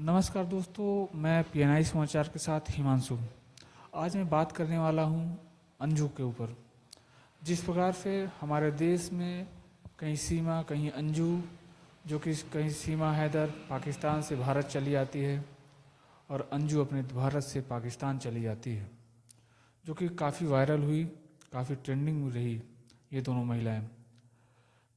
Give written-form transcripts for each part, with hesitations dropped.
नमस्कार दोस्तों, मैं पीएनआई समाचार के साथ हिमांशु। आज मैं बात करने वाला हूं अंजू के ऊपर। जिस प्रकार से हमारे देश में कहीं सीमा कहीं अंजू, जो कि कहीं सीमा हैदर पाकिस्तान से भारत चली आती है और अंजू अपने भारत से पाकिस्तान चली जाती है, जो कि काफ़ी वायरल हुई, काफ़ी ट्रेंडिंग में रही ये दोनों महिलाएं।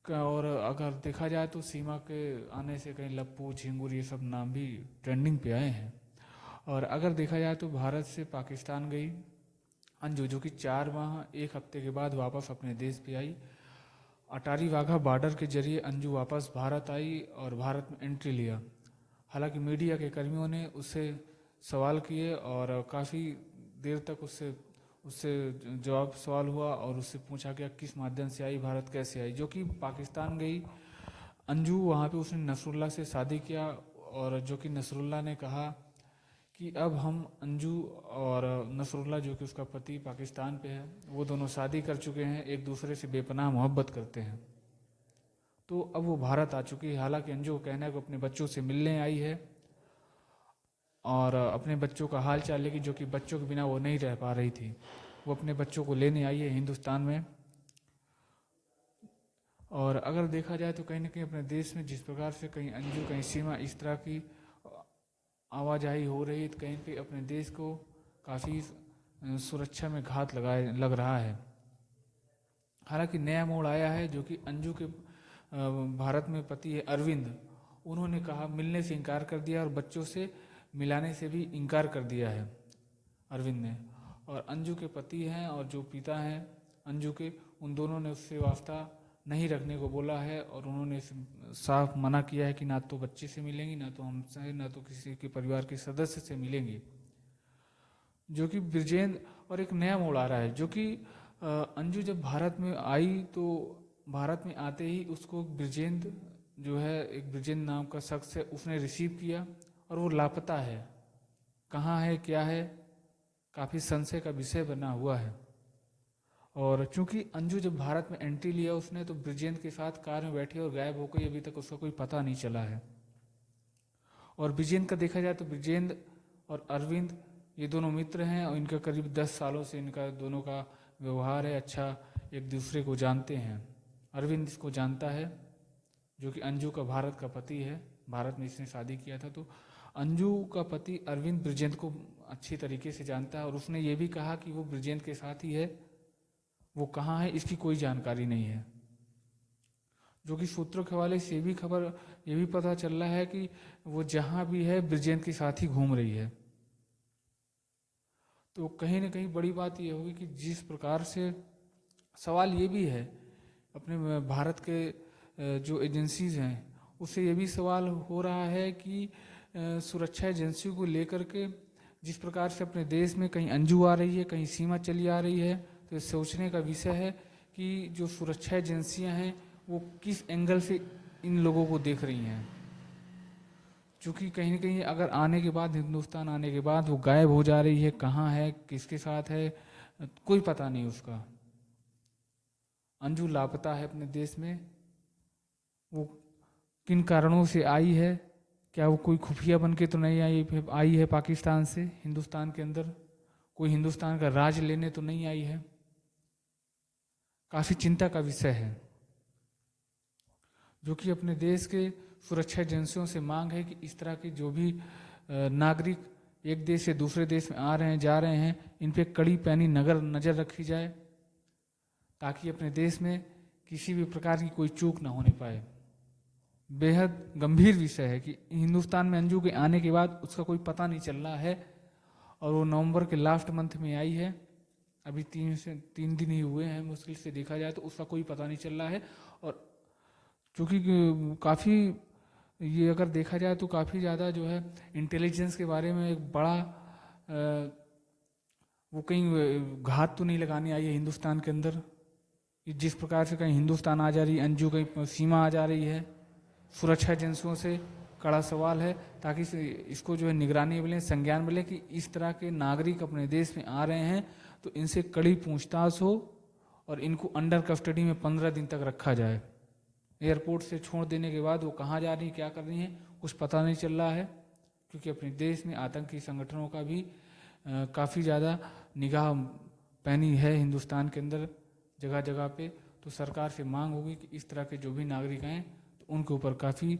और अगर देखा जाए तो सीमा के आने से कहीं लप्पू झिंगुर ये सब नाम भी ट्रेंडिंग पे आए हैं। और अगर देखा जाए तो भारत से पाकिस्तान गई अंजू, जो कि 4 माह 1 हफ्ते के बाद वापस अपने देश पे आई। अटारी वाघा बॉर्डर के जरिए अंजू वापस भारत आई और भारत में एंट्री लिया। हालांकि मीडिया के कर्मियों ने उससे सवाल किए और काफ़ी देर तक उससे उससे जवाब सवाल हुआ और उससे पूछा गया किस माध्यम से आई, भारत कैसे आई। जो कि पाकिस्तान गई अंजू, वहाँ पे उसने नसरुल्ला से शादी किया और जो कि नसरुल्ला ने कहा कि अब हम अंजू और नसरुल्ला, जो कि उसका पति पाकिस्तान पे है, वो दोनों शादी कर चुके हैं, एक दूसरे से बेपनाह मोहब्बत करते हैं। तो अब वो भारत आ चुकी है। हालांकि अंजू का कहना है कि अपने बच्चों से मिलने आई है और अपने बच्चों का हाल चाल, लेकिन जो कि बच्चों के बिना वो नहीं रह पा रही थी, वो अपने बच्चों को लेने आई है हिंदुस्तान में। और अगर देखा जाए तो कहीं ना कहीं अपने देश में जिस प्रकार से कहीं अंजू कहीं सीमा इस तरह की आवाजाही हो रही है, तो कहीं पे अपने देश को काफ़ी सुरक्षा में घात लगाए लग रहा है। हालांकि नया मोड़ आया है, जो कि अंजू के भारत में पति है अरविंद, उन्होंने कहा मिलने से इनकार कर दिया और बच्चों से मिलाने से भी इनकार कर दिया है अरविंद ने। और अंजू के पति हैं और जो पिता हैं अंजू के, उन दोनों ने उससे वास्ता नहीं रखने को बोला है और उन्होंने साफ मना किया है कि ना तो बच्चे से मिलेंगी, ना तो हमसे, ना तो किसी के परिवार के सदस्य से मिलेंगी। जो कि ब्रिजेंद्र, और एक नया मोड़ आ रहा है, जो कि अंजू जब भारत में आई तो भारत में आते ही उसको ब्रिजेंद्र, जो है एक ब्रिजेंद्र नाम का शख्स है, उसने रिसीव किया और वो लापता है। कहाँ है क्या है, काफ़ी संशय का विषय बना हुआ है। और चूंकि अंजू जब भारत में एंट्री लिया उसने, तो ब्रिजेंद्र के साथ कार में बैठी और गायब हो गई, अभी तक उसका कोई पता नहीं चला है। और ब्रिजेंद्र का देखा जाए तो ब्रिजेंद्र और अरविंद ये दोनों मित्र हैं और इनका करीब 10 सालों से इनका दोनों का व्यवहार है अच्छा, एक दूसरे को जानते हैं। अरविंद इसको जानता है, जो कि अंजू का भारत का पति है, भारत में इसने शादी किया था। तो अंजू का पति अरविंद ब्रिजेंद्र को अच्छी तरीके से जानता है और उसने ये भी कहा कि वो ब्रिजेंद्र के साथ ही है, वो कहाँ है इसकी कोई जानकारी नहीं है। जो कि सूत्रों के हवाले से भी खबर ये भी पता चल रहा है कि वो जहाँ भी है ब्रिजेंद्र के साथ ही घूम रही है। तो कहीं ना कहीं बड़ी बात ये होगी कि जिस प्रकार से सवाल ये भी है अपने भारत के जो एजेंसीज हैं उससे ये भी सवाल हो रहा है कि सुरक्षा एजेंसियों को लेकर के जिस प्रकार से अपने देश में कहीं अंजू आ रही है, कहीं सीमा चली आ रही है, तो ये सोचने का विषय है कि जो सुरक्षा एजेंसियां हैं वो किस एंगल से इन लोगों को देख रही हैं। क्योंकि कहीं ना कहीं अगर आने के बाद, हिंदुस्तान आने के बाद वो गायब हो जा रही है, कहाँ है, किसके साथ है, कोई पता नहीं उसका। अंजू लापता है अपने देश में, वो किन कारणों से आई है, क्या वो कोई खुफिया बन के तो नहीं आई है पाकिस्तान से हिंदुस्तान के अंदर, कोई हिंदुस्तान का राज लेने तो नहीं आई है। काफ़ी चिंता का विषय है। जो कि अपने देश के सुरक्षा एजेंसियों से मांग है कि इस तरह के जो भी नागरिक एक देश से दूसरे देश में आ रहे हैं जा रहे हैं, इन पे कड़ी पैनी नज़र रखी जाए, ताकि अपने देश में किसी भी प्रकार की कोई चूक ना होने पाए। बेहद गंभीर विषय है कि हिंदुस्तान में अंजू के आने के बाद उसका कोई पता नहीं चल रहा है और वो नवंबर के लास्ट मंथ में आई है, अभी 3 दिन ही हुए हैं मुश्किल से देखा जाए तो, उसका कोई पता नहीं चल रहा है। और क्योंकि काफ़ी ये अगर देखा जाए तो काफ़ी ज़्यादा जो है इंटेलिजेंस के बारे में एक बड़ा वो कहीं घात तो नहीं लगाने आई है हिंदुस्तान के अंदर। जिस प्रकार से कहीं हिंदुस्तान आ जा रही है अंजू, कहीं सीमा आ जा रही है, सुरक्षा एजेंसियों से कड़ा सवाल है, ताकि इसको जो है निगरानी मिले, संज्ञान मिले कि इस तरह के नागरिक अपने देश में आ रहे हैं तो इनसे कड़ी पूछताछ हो और इनको अंडर कस्टडी में 15 दिन तक रखा जाए। एयरपोर्ट से छोड़ देने के बाद वो कहाँ जा रही है, क्या कर रही हैं, कुछ पता नहीं चल रहा है। क्योंकि अपने देश में आतंकी संगठनों का भी काफ़ी ज़्यादा निगाह पैनी है हिंदुस्तान के अंदर जगह जगह पे। तो सरकार से मांग होगी कि इस तरह के जो भी नागरिक हैं तो उनके ऊपर काफ़ी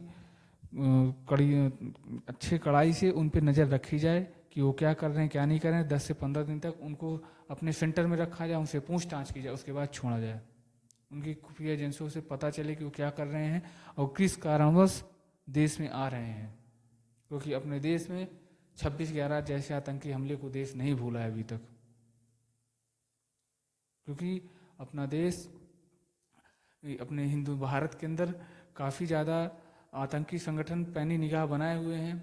कड़ाई से उन पर नज़र रखी जाए कि वो क्या कर रहे हैं क्या नहीं कर रहे हैं। 10 से 15 दिन तक उनको अपने सेंटर में रखा जाए, उनसे पूछताछ की जाए, उसके बाद छोड़ा जाए। उनकी खुफिया एजेंसियों से पता चले कि वो क्या कर रहे हैं और किस कारणवश देश में आ रहे हैं, क्योंकि अपने देश में 26/11 जैसे आतंकी हमले को देश नहीं भूला है अभी तक। क्योंकि अपना देश अपने हिंदू भारत के अंदर काफ़ी ज़्यादा आतंकी संगठन पैनी निगाह बनाए हुए हैं।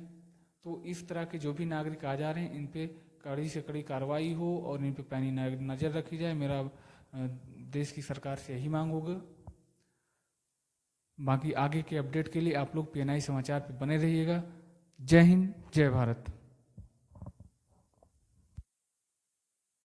तो इस तरह के जो भी नागरिक आ जा रहे हैं इन पे कड़ी से कड़ी कार्रवाई हो और इन पे पैनी नज़र रखी जाए। मेरा देश की सरकार से यही मांग होगा। बाकी आगे के अपडेट के लिए आप लोग PNI समाचार पे बने रहिएगा। जय हिंद, जय भारत।